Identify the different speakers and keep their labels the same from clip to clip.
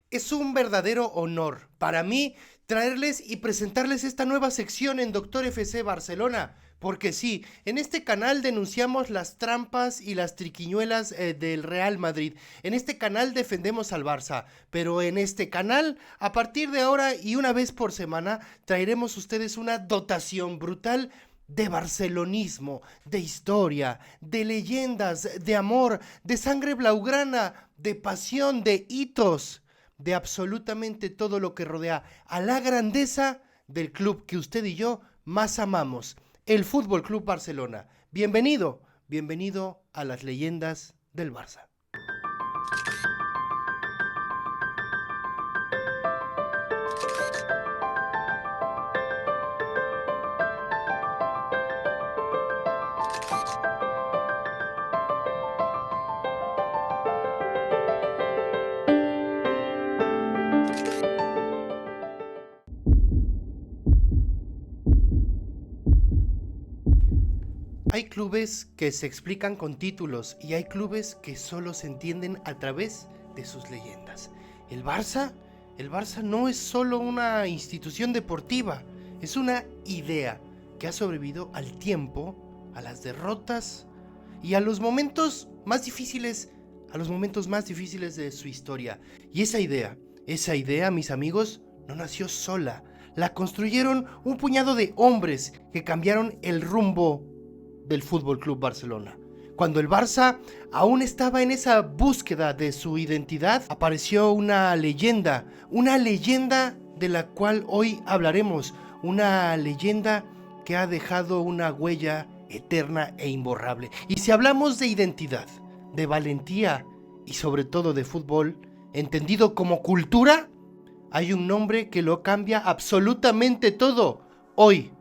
Speaker 1: Es un verdadero honor para mí traerles y presentarles esta nueva sección en Doctor FC Barcelona. Porque sí, en este canal denunciamos las trampas y las triquiñuelas del Real Madrid. En este canal defendemos al Barça. Pero en este canal, a partir de ahora y una vez por semana, traeremos ustedes una dotación brutal de barcelonismo, de historia, de leyendas, de amor, de sangre blaugrana, de pasión, de hitos, de absolutamente todo lo que rodea a la grandeza del club que usted y yo más amamos, el Fútbol Club Barcelona. Bienvenido, bienvenido a las leyendas del Barça. Hay clubes que se explican con títulos y hay clubes que solo se entienden a través de sus leyendas. El Barça, el Barça no es solo una institución deportiva, es una idea que ha sobrevivido al tiempo, a las derrotas y a los momentos más difíciles, de su historia. Y esa idea, mis amigos, no nació sola. La construyeron un puñado de hombres que cambiaron el rumbo del Fútbol Club Barcelona. Cuando el Barça aún estaba en esa búsqueda de su identidad, apareció una leyenda de la cual hoy hablaremos, una leyenda que ha dejado una huella eterna e imborrable. Y si hablamos de identidad, de valentía y sobre todo de fútbol, entendido como cultura, hay un nombre que lo cambia absolutamente todo. Hoy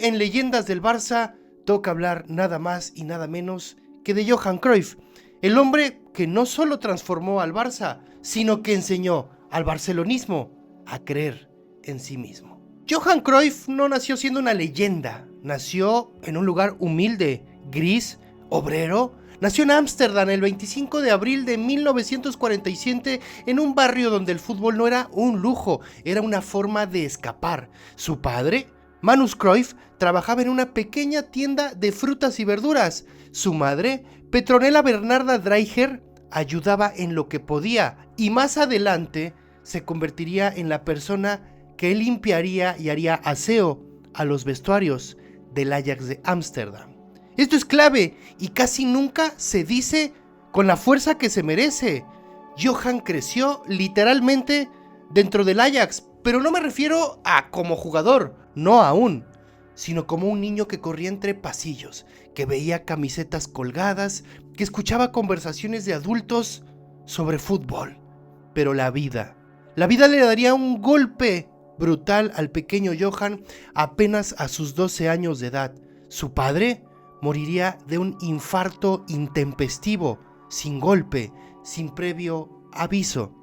Speaker 1: en Leyendas del Barça, toca hablar nada más y nada menos que de Johan Cruyff, el hombre que no solo transformó al Barça, sino que enseñó al barcelonismo a creer en sí mismo. Johan Cruyff no nació siendo una leyenda, nació en un lugar humilde, gris, obrero. Nació en Ámsterdam el 25 de abril de 1947 en un barrio donde el fútbol no era un lujo, era una forma de escapar. Su padre, Manus Cruyff, trabajaba en una pequeña tienda de frutas y verduras. Su madre, Petronella Bernarda Dreyer, ayudaba en lo que podía y más adelante se convertiría en la persona que limpiaría y haría aseo a los vestuarios del Ajax de Ámsterdam. Esto es clave y casi nunca se dice con la fuerza que se merece. Johan creció literalmente dentro del Ajax, pero no me refiero a como jugador, no aún, sino como un niño que corría entre pasillos, que veía camisetas colgadas, que escuchaba conversaciones de adultos sobre fútbol. Pero la vida le daría un golpe brutal al pequeño Johan apenas a sus 12 años de edad. Su padre moriría de un infarto intempestivo, sin golpe, sin previo aviso.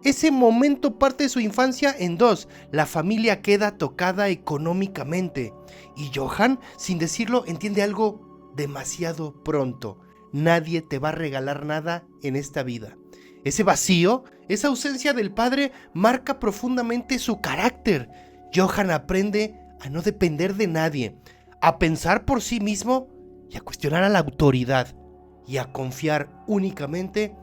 Speaker 1: Ese momento parte de su infancia en dos. La familia queda tocada económicamente y Johan, sin decirlo, entiende algo demasiado pronto. Nadie te va a regalar nada en esta vida. Ese vacío, esa ausencia del padre marca profundamente su carácter. Johan aprende a no depender de nadie, a pensar por sí mismo y a cuestionar a la autoridad y a confiar únicamente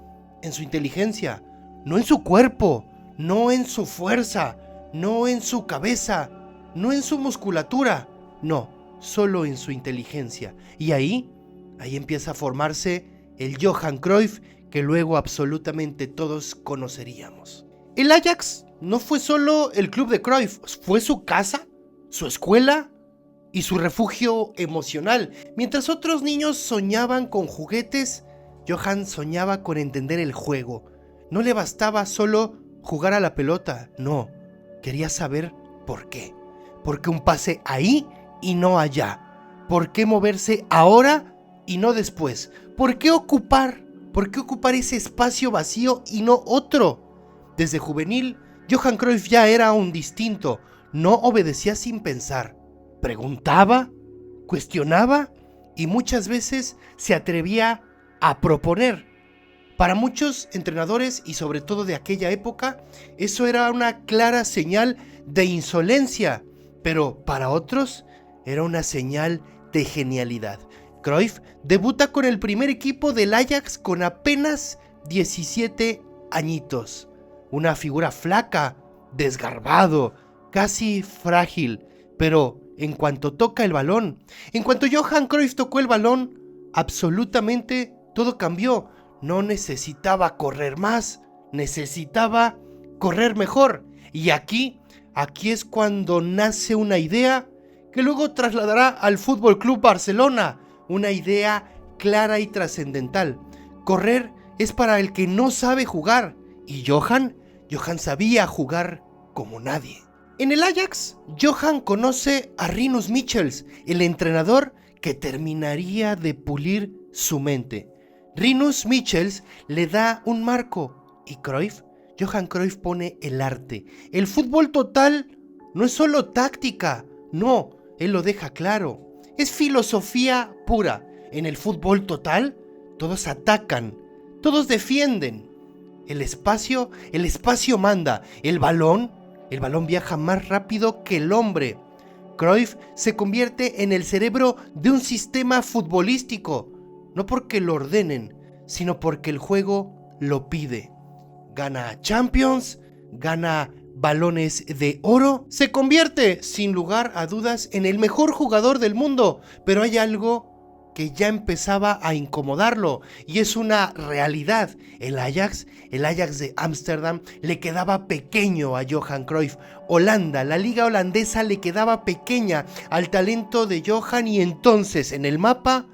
Speaker 1: en su inteligencia. No en su cuerpo, no en su fuerza, no en su cabeza, no en su musculatura, no, solo en su inteligencia. Y ahí empieza a formarse el Johan Cruyff que luego absolutamente todos conoceríamos. El Ajax no fue solo el club de Cruyff, fue su casa, su escuela y su refugio emocional. Mientras otros niños soñaban con juguetes, Johan soñaba con entender el juego. No le bastaba solo jugar a la pelota, no, quería saber por qué. ¿Por qué un pase ahí y no allá? ¿Por qué moverse ahora y no después? ¿Por qué ocupar ese espacio vacío y no otro? Desde juvenil, Johan Cruyff ya era un distinto, no obedecía sin pensar, preguntaba, cuestionaba y muchas veces se atrevía a proponer. Para muchos entrenadores y sobre todo de aquella época, eso era una clara señal de insolencia, pero para otros era una señal de genialidad. Cruyff debuta con el primer equipo del Ajax con apenas 17 añitos. Una figura flaca, desgarbado, casi frágil, pero en cuanto toca el balón, en cuanto Johan Cruyff tocó el balón, absolutamente todo cambió. No necesitaba correr más, necesitaba correr mejor. Y aquí es cuando nace una idea que luego trasladará al FC Barcelona, una idea clara y trascendental. Correr es para el que no sabe jugar, y Johan sabía jugar como nadie. En el Ajax, Johan conoce a Rinus Michels, el entrenador que terminaría de pulir su mente. Rinus Michels le da un marco y Johan Cruyff pone el arte. El fútbol total no es solo táctica, no, él lo deja claro. Es filosofía pura. En el fútbol total, todos atacan, todos defienden. El espacio manda. El balón viaja más rápido que el hombre. Cruyff se convierte en el cerebro de un sistema futbolístico. No porque lo ordenen, sino porque el juego lo pide. Gana Champions, gana balones de oro, se convierte, sin lugar a dudas, en el mejor jugador del mundo. Pero hay algo que ya empezaba a incomodarlo, y es una realidad. El Ajax de Ámsterdam le quedaba pequeño a Johan Cruyff. Holanda, la liga holandesa le quedaba pequeña al talento de Johan, y entonces en el mapa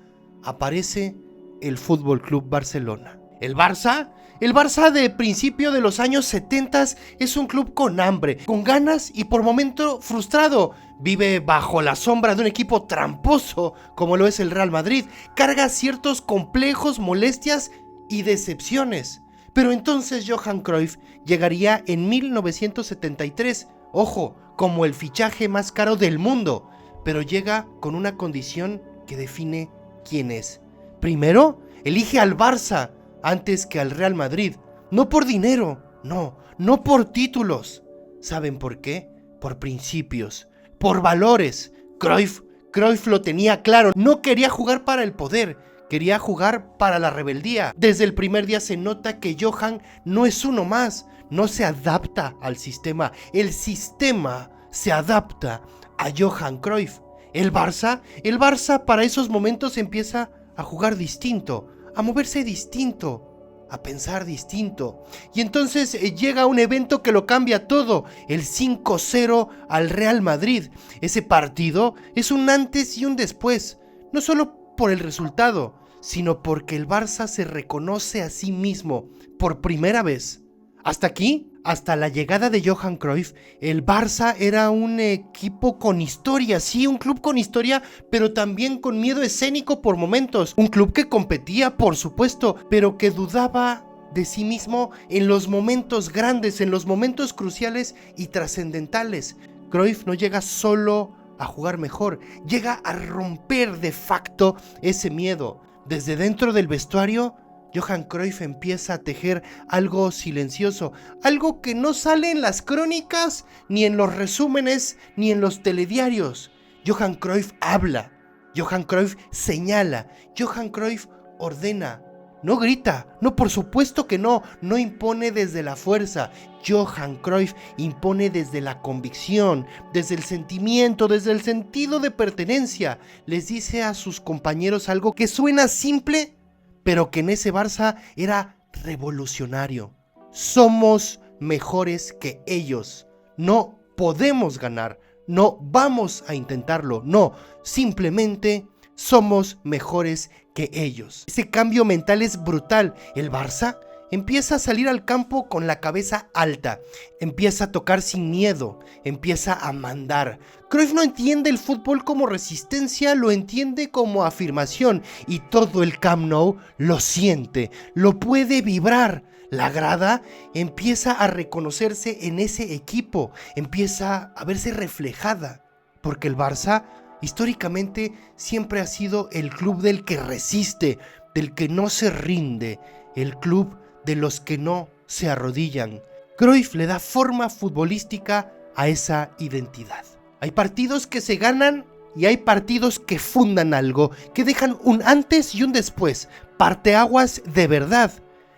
Speaker 1: aparece el FC Barcelona. El Barça de principio de los años 70 es un club con hambre, con ganas y por momento frustrado. Vive bajo la sombra de un equipo tramposo como lo es el Real Madrid. Carga ciertos complejos, molestias y decepciones. Pero entonces Johan Cruyff llegaría en 1973, ojo, como el fichaje más caro del mundo, pero llega con una condición que define quién es. Primero, elige al Barça antes que al Real Madrid. No por dinero, no por títulos. ¿Saben por qué? Por principios, por valores. Cruyff lo tenía claro. No quería jugar para el poder, quería jugar para la rebeldía. Desde el primer día se nota que Johan no es uno más. No se adapta al sistema. El sistema se adapta a Johan Cruyff. El Barça para esos momentos empieza a jugar distinto, a moverse distinto, a pensar distinto. Y entonces llega un evento que lo cambia todo, el 5-0 al Real Madrid. Ese partido es un antes y un después, no solo por el resultado, sino porque el Barça se reconoce a sí mismo por primera vez. Hasta aquí, hasta la llegada de Johan Cruyff, el Barça era un equipo con historia, sí, un club con historia, pero también con miedo escénico por momentos. Un club que competía, por supuesto, pero que dudaba de sí mismo en los momentos grandes, en los momentos cruciales y trascendentales. Cruyff no llega solo a jugar mejor, llega a romper de facto ese miedo. Desde dentro del vestuario, Johan Cruyff empieza a tejer algo silencioso, algo que no sale en las crónicas, ni en los resúmenes, ni en los telediarios. Johan Cruyff habla, Johan Cruyff señala, Johan Cruyff ordena. No grita, no, por supuesto que no impone desde la fuerza. Johan Cruyff impone desde la convicción, desde el sentimiento, desde el sentido de pertenencia. Les dice a sus compañeros algo que suena simple, pero que en ese Barça era revolucionario. Somos mejores que ellos. No podemos ganar, no vamos a intentarlo, no, simplemente somos mejores que ellos. Ese cambio mental es brutal. El Barça empieza a salir al campo con la cabeza alta, empieza a tocar sin miedo, empieza a mandar. Cruyff no entiende el fútbol como resistencia, lo entiende como afirmación, y todo el Camp Nou lo siente, lo puede vibrar. La grada empieza a reconocerse en ese equipo, empieza a verse reflejada, porque el Barça históricamente siempre ha sido el club del que resiste, del que no se rinde, el club de los que no se arrodillan. Cruyff le da forma futbolística a esa identidad. Hay partidos que se ganan y hay partidos que fundan algo, que dejan un antes y un después, parteaguas de verdad.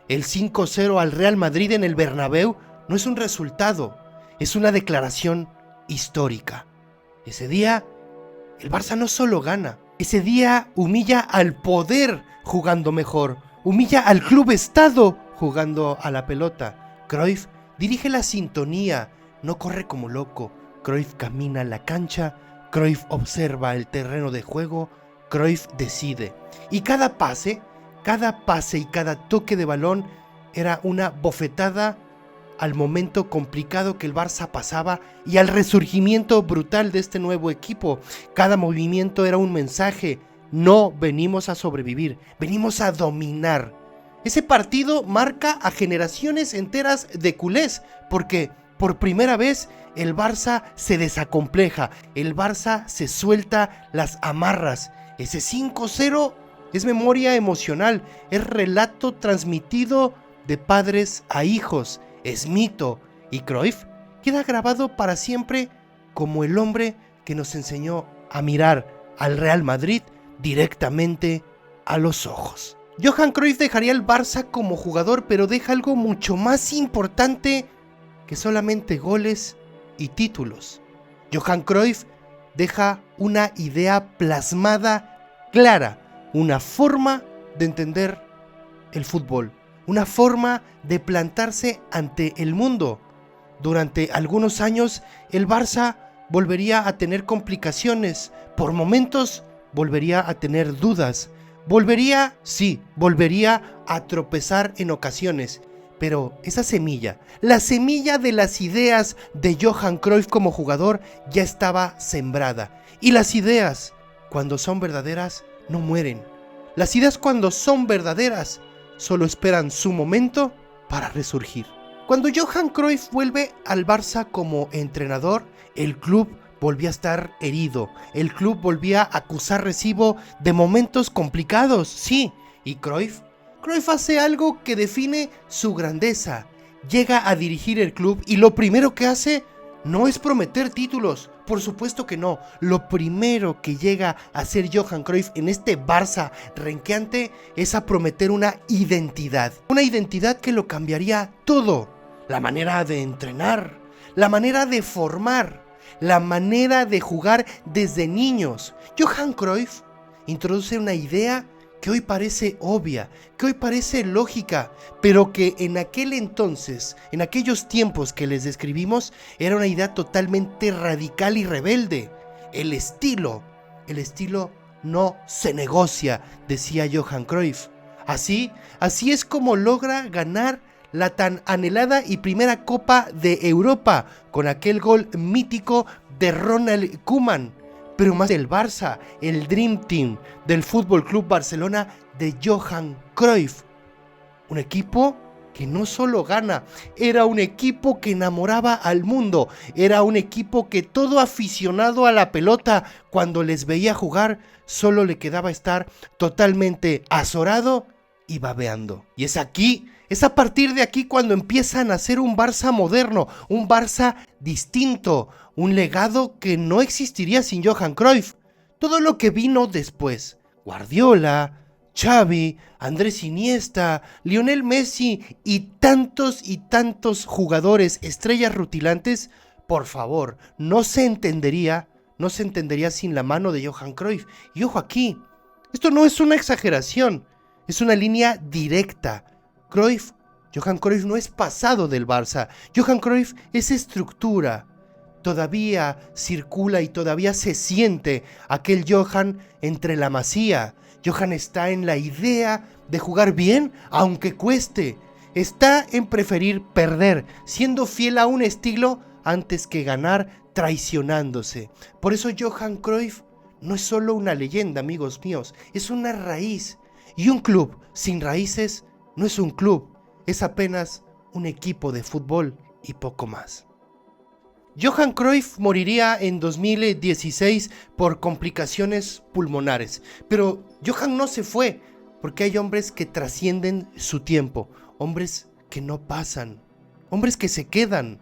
Speaker 1: El 5-0 al Real Madrid en el Bernabéu no es un resultado, es una declaración histórica. Ese día, el Barça no solo gana, ese día humilla al poder jugando mejor, humilla al club estado jugando a la pelota. Cruyff dirige la sintonía, no corre como loco. Cruyff camina la cancha, Cruyff observa el terreno de juego, Cruyff decide. Y cada pase y cada toque de balón era una bofetada al momento complicado que el Barça pasaba y al resurgimiento brutal de este nuevo equipo. Cada movimiento era un mensaje: no venimos a sobrevivir, venimos a dominar. Ese partido marca a generaciones enteras de culés, porque por primera vez el Barça se desacompleja, el Barça se suelta las amarras. Ese 5-0 es memoria emocional, es relato transmitido de padres a hijos, es mito, y Cruyff queda grabado para siempre como el hombre que nos enseñó a mirar al Real Madrid directamente a los ojos. Johan Cruyff dejaría el Barça como jugador, pero deja algo mucho más importante que solamente goles y títulos. Johan Cruyff deja una idea plasmada, clara, una forma de entender el fútbol, una forma de plantarse ante el mundo. Durante algunos años el Barça volvería a tener complicaciones, por momentos volvería a tener dudas, volvería a tropezar en ocasiones, pero esa semilla, la semilla de las ideas de Johan Cruyff como jugador ya estaba sembrada. Y las ideas, cuando son verdaderas, no mueren. Las ideas, cuando son verdaderas, solo esperan su momento para resurgir. Cuando Johan Cruyff vuelve al Barça como entrenador, el club volvía a estar herido, el club volvía a acusar recibo de momentos complicados, sí, y Cruyff hace algo que define su grandeza. Llega a dirigir el club y lo primero que hace no es prometer títulos, por supuesto que no. Lo primero que llega a hacer Johan Cruyff en este Barça renqueante es a prometer una identidad que lo cambiaría todo. La manera de entrenar, la manera de formar, la manera de jugar desde niños. Johan Cruyff introduce una idea que hoy parece obvia, que hoy parece lógica, pero que en aquel entonces, en aquellos tiempos que les describimos, era una idea totalmente radical y rebelde. El estilo no se negocia, decía Johan Cruyff. Así es como logra ganar la tan anhelada y primera Copa de Europa, con aquel gol mítico de Ronald Koeman. Pero más del Barça, el Dream Team del Fútbol Club Barcelona de Johan Cruyff. Un equipo que no solo gana, era un equipo que enamoraba al mundo, era un equipo que todo aficionado a la pelota, cuando les veía jugar, solo le quedaba estar totalmente azorado y babeando. Y es a partir de aquí cuando empiezan a ser un Barça moderno, un Barça distinto, un legado que no existiría sin Johan Cruyff. Todo lo que vino después, Guardiola, Xavi, Andrés Iniesta, Lionel Messi y tantos jugadores, estrellas rutilantes, por favor, no se entendería sin la mano de Johan Cruyff. Y ojo aquí, esto no es una exageración, es una línea directa. Johan Cruyff no es pasado del Barça, Johan Cruyff es estructura. Todavía circula y todavía se siente aquel Johan entre la masía. Johan está en la idea de jugar bien aunque cueste. Está en preferir perder, siendo fiel a un estilo antes que ganar traicionándose. Por eso Johan Cruyff no es solo una leyenda, amigos míos, es una raíz. Y un club sin raíces no es un club, es apenas un equipo de fútbol y poco más. Johan Cruyff moriría en 2016 por complicaciones pulmonares, pero Johan no se fue porque hay hombres que trascienden su tiempo, hombres que no pasan, hombres que se quedan.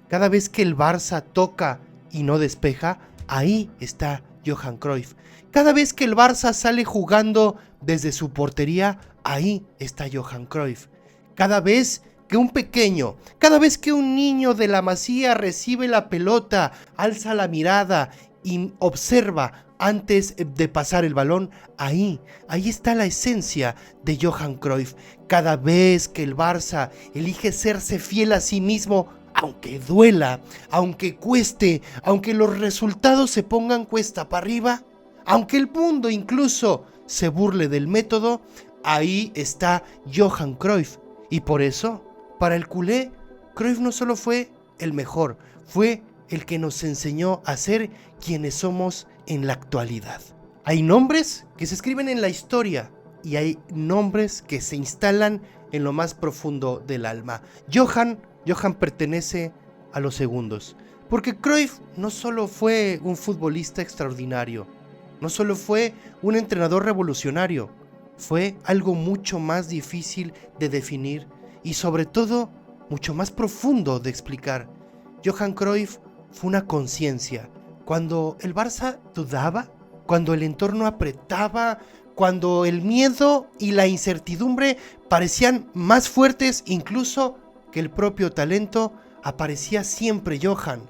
Speaker 1: Cada vez que el Barça toca y no despeja, ahí está Johan Cruyff. Cada vez que el Barça sale jugando desde su portería, ahí está Johan Cruyff. Cada vez que un pequeño, cada vez que un niño de la Masía recibe la pelota, alza la mirada y observa antes de pasar el balón, ahí está la esencia de Johan Cruyff. Cada vez que el Barça elige serse fiel a sí mismo, aunque duela, aunque cueste, aunque los resultados se pongan cuesta para arriba, aunque el mundo incluso se burle del método, ahí está Johan Cruyff. Y por eso, para el culé, Cruyff no solo fue el mejor, fue el que nos enseñó a ser quienes somos en la actualidad. Hay nombres que se escriben en la historia y hay nombres que se instalan en lo más profundo del alma. Johan pertenece a los segundos, porque Cruyff no solo fue un futbolista extraordinario, no solo fue un entrenador revolucionario, fue algo mucho más difícil de definir y sobre todo mucho más profundo de explicar. Johan Cruyff fue una conciencia. Cuando el Barça dudaba, cuando el entorno apretaba, cuando el miedo y la incertidumbre parecían más fuertes incluso que el propio talento, aparecía siempre Johan,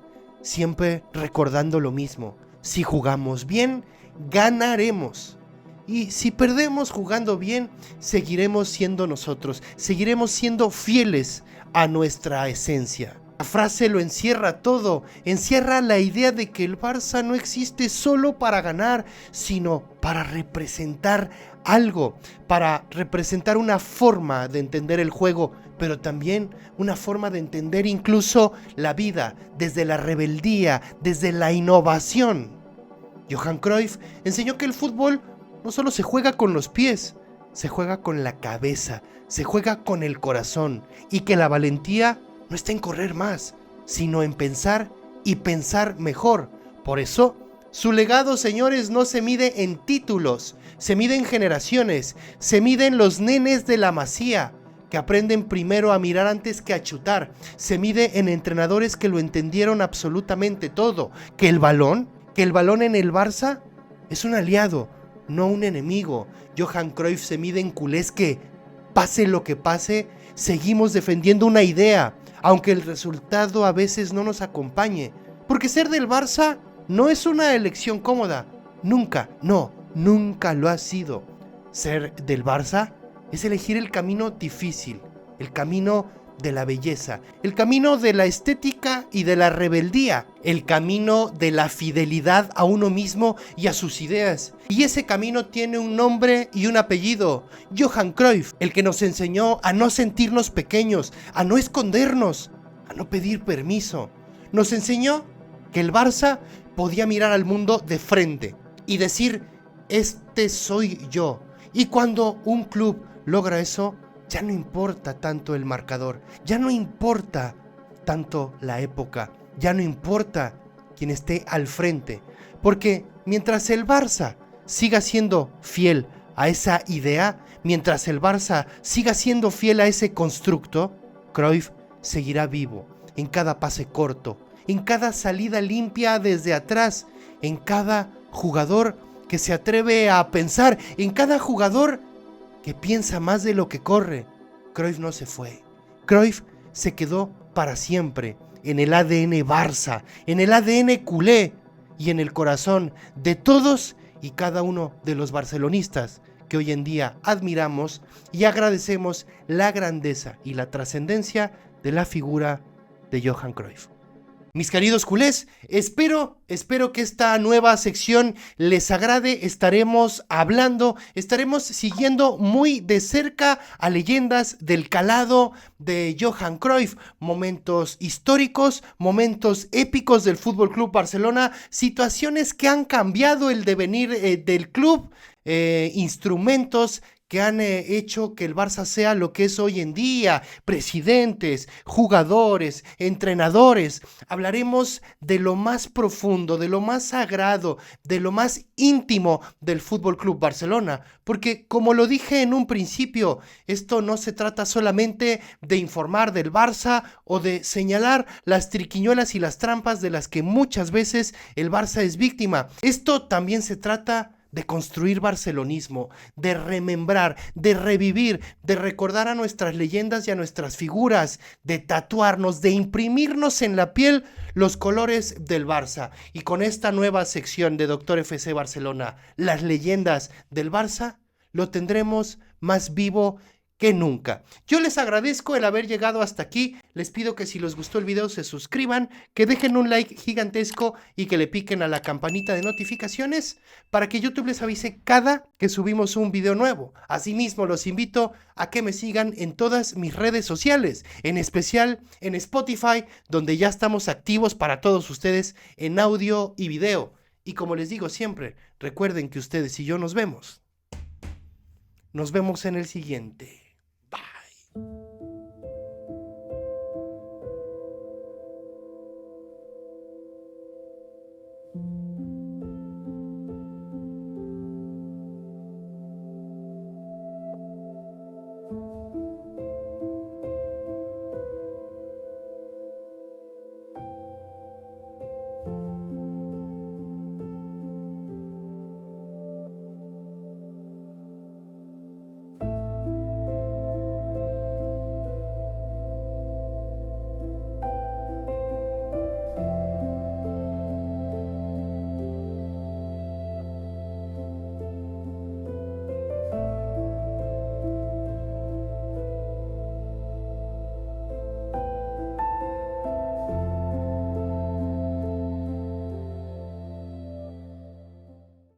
Speaker 1: siempre recordando lo mismo: si jugamos bien, ganaremos. Y si perdemos jugando bien, seguiremos siendo nosotros, seguiremos siendo fieles a nuestra esencia. La frase lo encierra todo, encierra la idea de que el Barça no existe solo para ganar, sino para representar algo, para representar una forma de entender el juego, pero también una forma de entender incluso la vida, desde la rebeldía, desde la innovación. Johan Cruyff enseñó que el fútbol no solo se juega con los pies, se juega con la cabeza, se juega con el corazón, y que la valentía no está en correr más, sino en pensar y pensar mejor. Por eso, su legado, señores, no se mide en títulos, se mide en generaciones, se mide en los nenes de la Masía, que aprenden primero a mirar antes que a chutar, se mide en entrenadores que lo entendieron absolutamente todo, que el balón en el Barça es un aliado, no un enemigo. Johan Cruyff se mide en culés que, pase lo que pase, seguimos defendiendo una idea, aunque el resultado a veces no nos acompañe. Porque ser del Barça no es una elección cómoda. Nunca lo ha sido. Ser del Barça es elegir el camino difícil, el camino de la belleza, el camino de la estética y de la rebeldía, el camino de la fidelidad a uno mismo y a sus ideas. Y ese camino tiene un nombre y un apellido: Johan Cruyff, el que nos enseñó a no sentirnos pequeños, a no escondernos, a no pedir permiso. Nos enseñó que el Barça podía mirar al mundo de frente y decir: este soy yo. Y cuando un club logra eso, ya no importa tanto el marcador, ya no importa tanto la época, ya no importa quién esté al frente, porque mientras el Barça siga siendo fiel a esa idea, mientras el Barça siga siendo fiel a ese constructo, Cruyff seguirá vivo en cada pase corto, en cada salida limpia desde atrás, en cada jugador que se atreve a pensar, en cada jugador que piensa más de lo que corre. Cruyff no se fue. Cruyff se quedó para siempre en el ADN Barça, en el ADN culé y en el corazón de todos y cada uno de los barcelonistas que hoy en día admiramos y agradecemos la grandeza y la trascendencia de la figura de Johan Cruyff. Mis queridos culés, espero que esta nueva sección les agrade. Estaremos siguiendo muy de cerca a leyendas del calado de Johan Cruyff, momentos históricos, momentos épicos del FC Barcelona, situaciones que han cambiado el devenir del club, instrumentos que han hecho que el Barça sea lo que es hoy en día, presidentes, jugadores, entrenadores. Hablaremos de lo más profundo, de lo más sagrado, de lo más íntimo del Fútbol Club Barcelona, porque como lo dije en un principio, esto no se trata solamente de informar del Barça o de señalar las triquiñuelas y las trampas de las que muchas veces el Barça es víctima. Esto también se trata de construir barcelonismo, de remembrar, de revivir, de recordar a nuestras leyendas y a nuestras figuras, de tatuarnos, de imprimirnos en la piel los colores del Barça. Y con esta nueva sección de Doctor FC Barcelona, las leyendas del Barça, lo tendremos más vivo que nunca. Yo les agradezco el haber llegado hasta aquí. Les pido que si les gustó el video se suscriban, que dejen un like gigantesco y que le piquen a la campanita de notificaciones para que YouTube les avise cada que subimos un video nuevo. Asimismo, los invito a que me sigan en todas mis redes sociales, en especial en Spotify, donde ya estamos activos para todos ustedes en audio y video. Y como les digo siempre, recuerden que ustedes y yo nos vemos. Nos vemos en el siguiente. Bye.